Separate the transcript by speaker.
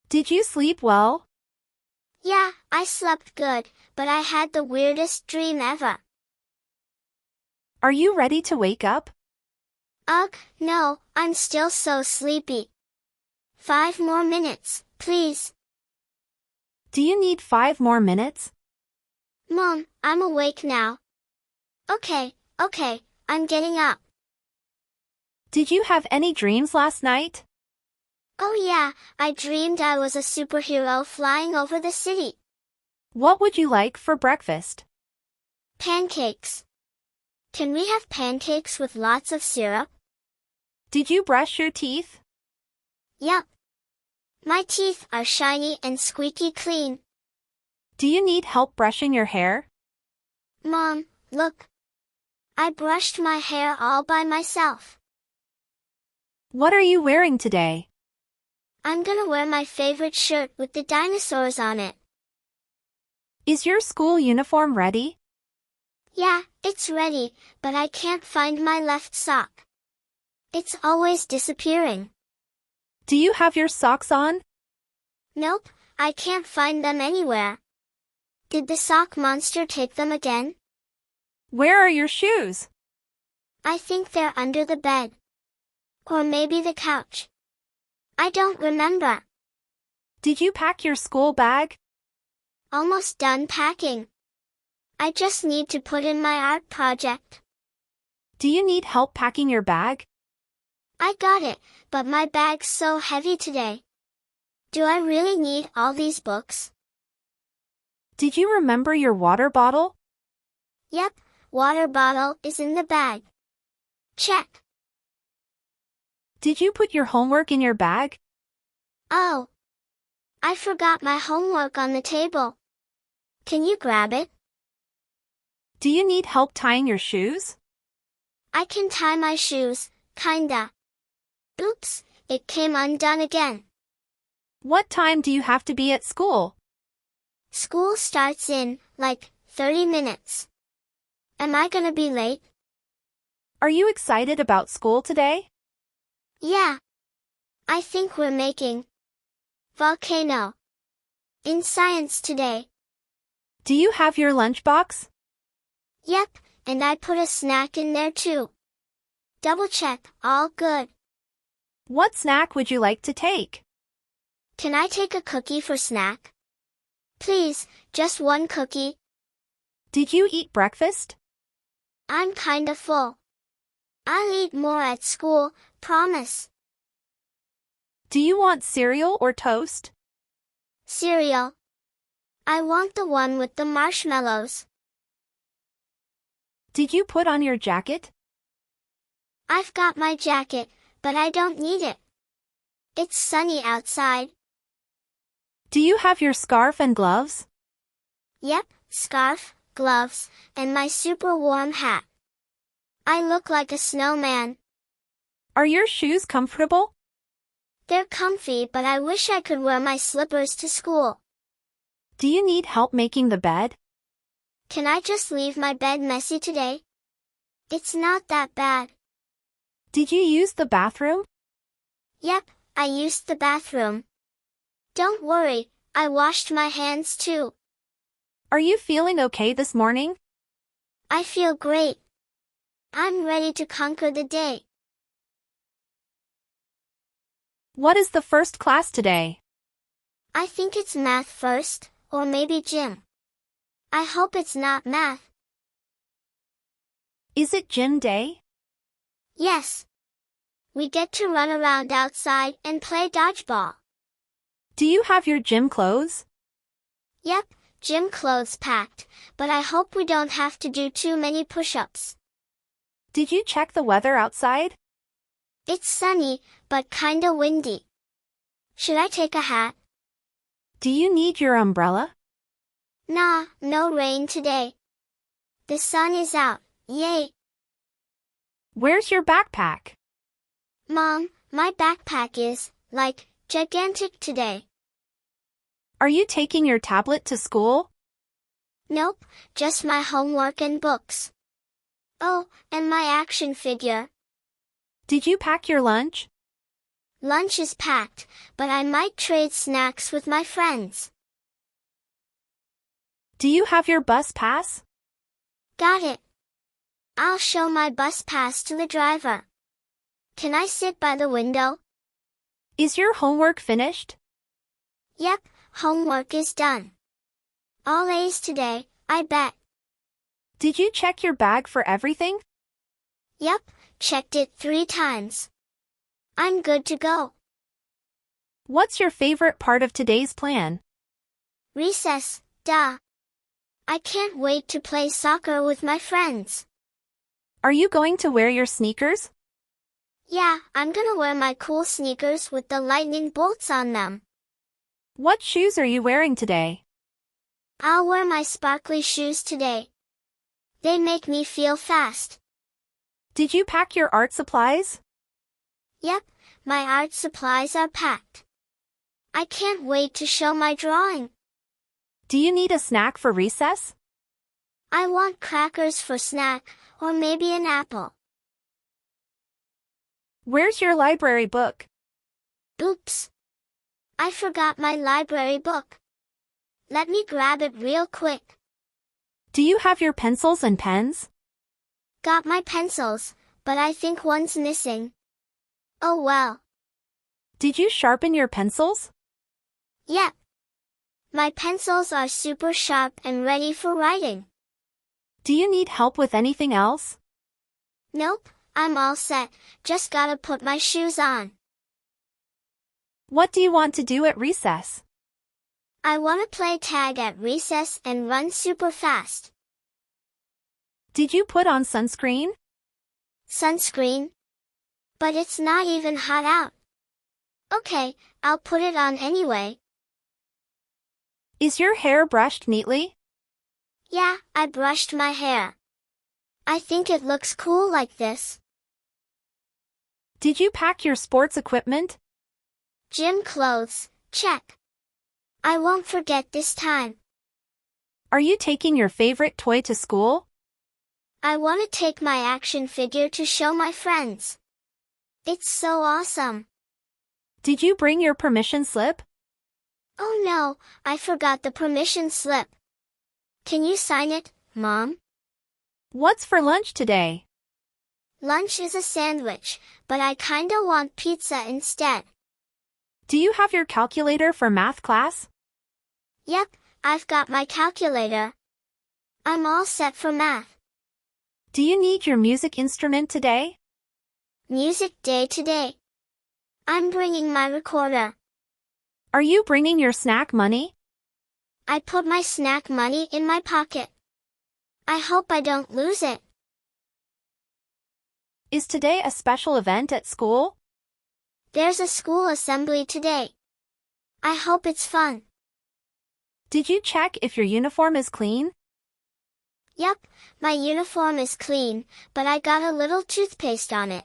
Speaker 1: Did you sleep well?
Speaker 2: Yeah, I slept good, but I had the weirdest dream ever.
Speaker 1: Are you ready to wake up?
Speaker 2: Ugh, no, I'm still so sleepy. 5 more minutes, please.
Speaker 1: Do you need 5 more minutes?
Speaker 2: Mom, I'm awake now. Okay, I'm getting up.
Speaker 1: Did you have any dreams last night?
Speaker 2: Oh yeah, I dreamed I was a superhero flying over the city.
Speaker 1: What would you like for breakfast?
Speaker 2: Pancakes. Can we have pancakes with lots of syrup?
Speaker 1: Did you brush your teeth?
Speaker 2: Yup. My teeth are shiny and squeaky clean.
Speaker 1: Do you need help brushing your hair?
Speaker 2: Mom, look. I brushed my hair all by myself.
Speaker 1: What are you wearing today?
Speaker 2: I'm gonna wear my favorite shirt with the dinosaurs on it.
Speaker 1: Is your school uniform ready?
Speaker 2: Yeah, it's ready, but I can't find my left sock. It's always disappearing.
Speaker 1: Do you have your socks on?
Speaker 2: Nope, I can't find them anywhere. Did the sock monster take them again?
Speaker 1: Where are your shoes?
Speaker 2: I think they're under the bed. Or maybe the couch. I don't remember.
Speaker 1: Did you pack your school bag?
Speaker 2: Almost done packing. I just need to put in my art project.
Speaker 1: Do you need help packing your bag?
Speaker 2: I got it, but my bag's so heavy today. Do I really need all these books?
Speaker 1: Did you remember your water bottle?
Speaker 2: Yep, water bottle is in the bag. Check.
Speaker 1: Did you put your homework in your bag?
Speaker 2: Oh. I forgot my homework on the table. Can you grab it?
Speaker 1: Do you need help tying your shoes?
Speaker 2: I can tie my shoes, kinda. Oops, it came undone again.
Speaker 1: What time do you have to be at school?
Speaker 2: School starts in, 30 minutes. Am I gonna be late?
Speaker 1: Are you excited about school today?
Speaker 2: Yeah. I think we're making volcano in science today.
Speaker 1: Do you have your lunchbox?
Speaker 2: Yep, and I put a snack in there too. Double check, all good.
Speaker 1: What snack would you like to take?
Speaker 2: Can I take a cookie for snack? Please, just one cookie.
Speaker 1: Did you eat breakfast?
Speaker 2: I'm kinda full. I'll eat more at school, promise.
Speaker 1: Do you want cereal or toast?
Speaker 2: Cereal. I want the one with the marshmallows.
Speaker 1: Did you put on your jacket?
Speaker 2: I've got my jacket, but I don't need it. It's sunny outside.
Speaker 1: Do you have your scarf and gloves?
Speaker 2: Yep, scarf, gloves, and my super warm hat. I look like a snowman.
Speaker 1: Are your shoes comfortable?
Speaker 2: They're comfy, but I wish I could wear my slippers to school.
Speaker 1: Do you need help making the bed?
Speaker 2: Can I just leave my bed messy today? It's not that bad.
Speaker 1: Did you use the bathroom?
Speaker 2: Yep, I used the bathroom. Don't worry, I washed my hands too.
Speaker 1: Are you feeling okay this morning?
Speaker 2: I feel great. I'm ready to conquer the day.
Speaker 1: What is the first class today?
Speaker 2: I think it's math first, or maybe gym. I hope it's not math.
Speaker 1: Is it gym day?
Speaker 2: Yes. We get to run around outside and play dodgeball.
Speaker 1: Do you have your gym clothes?
Speaker 2: Yep, gym clothes packed, but I hope we don't have to do too many push-ups.
Speaker 1: Did you check the weather outside?
Speaker 2: It's sunny, but kinda windy. Should I take a hat?
Speaker 1: Do you need your umbrella?
Speaker 2: Nah, no rain today. The sun is out, yay!
Speaker 1: Where's your backpack?
Speaker 2: Mom, my backpack is, gigantic today.
Speaker 1: Are you taking your tablet to school?
Speaker 2: Nope, just my homework and books. Oh, and my action figure.
Speaker 1: Did you pack your lunch?
Speaker 2: Lunch is packed, but I might trade snacks with my friends.
Speaker 1: Do you have your bus pass?
Speaker 2: Got it. I'll show my bus pass to the driver. Can I sit by the window?
Speaker 1: Is your homework finished?
Speaker 2: Yep, homework is done. All A's today, I bet.
Speaker 1: Did you check your bag for everything?
Speaker 2: Yep, checked it 3 times. I'm good to go.
Speaker 1: What's your favorite part of today's plan?
Speaker 2: Recess, duh. I can't wait to play soccer with my friends.
Speaker 1: Are you going to wear your sneakers?
Speaker 2: Yeah, I'm gonna wear my cool sneakers with the lightning bolts on them.
Speaker 1: What shoes are you wearing today?
Speaker 2: I'll wear my sparkly shoes today. They make me feel fast.
Speaker 1: Did you pack your art supplies?
Speaker 2: Yep, my art supplies are packed. I can't wait to show my drawing.
Speaker 1: Do you need a snack for recess?
Speaker 2: I want crackers for snack, or maybe an apple.
Speaker 1: Where's your library book?
Speaker 2: Oops. I forgot my library book. Let me grab it real quick.
Speaker 1: Do you have your pencils and pens?
Speaker 2: Got my pencils, but I think one's missing. Oh well.
Speaker 1: Did you sharpen your pencils?
Speaker 2: Yep. My pencils are super sharp and ready for writing.
Speaker 1: Do you need help with anything else?
Speaker 2: Nope, I'm all set, just gotta put my shoes on.
Speaker 1: What do you want to do at recess?
Speaker 2: I wanna play tag at recess and run super fast.
Speaker 1: Did you put on sunscreen?
Speaker 2: Sunscreen? But it's not even hot out. Okay, I'll put it on anyway.
Speaker 1: Is your hair brushed neatly?
Speaker 2: Yeah, I brushed my hair. I think it looks cool like this.
Speaker 1: Did you pack your sports equipment?
Speaker 2: Gym clothes, check. I won't forget this time.
Speaker 1: Are you taking your favorite toy to school?
Speaker 2: I want to take my action figure to show my friends. It's so awesome.
Speaker 1: Did you bring your permission slip?
Speaker 2: Oh no, I forgot the permission slip. Can you sign it, Mom?
Speaker 1: What's for lunch today?
Speaker 2: Lunch is a sandwich, but I kinda want pizza instead.
Speaker 1: Do you have your calculator for math class?
Speaker 2: Yep, I've got my calculator. I'm all set for math.
Speaker 1: Do you need your music instrument today?
Speaker 2: Music day today. I'm bringing my recorder.
Speaker 1: Are you bringing your snack money?
Speaker 2: I put my snack money in my pocket. I hope I don't lose it.
Speaker 1: Is today a special event at school?
Speaker 2: There's a school assembly today. I hope it's fun.
Speaker 1: Did you check if your uniform is clean?
Speaker 2: Yep, my uniform is clean, but I got a little toothpaste on it.